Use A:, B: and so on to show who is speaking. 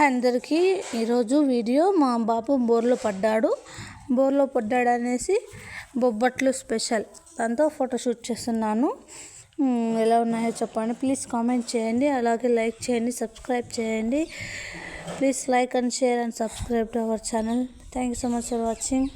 A: అందరికీ ఈరోజు వీడియో మా బాబు బోర్లో పడ్డాడు అనేసి బొబ్బట్లు స్పెషల్ దాంతో ఫోటోషూట్ చేస్తున్నాను. ఎలా ఉన్నాయో చెప్పండి, ప్లీజ్ కామెంట్ చేయండి, అలాగే లైక్ చేయండి, సబ్స్క్రైబ్ చేయండి. Please like and share and subscribe to our channel. Thank you so much for watching.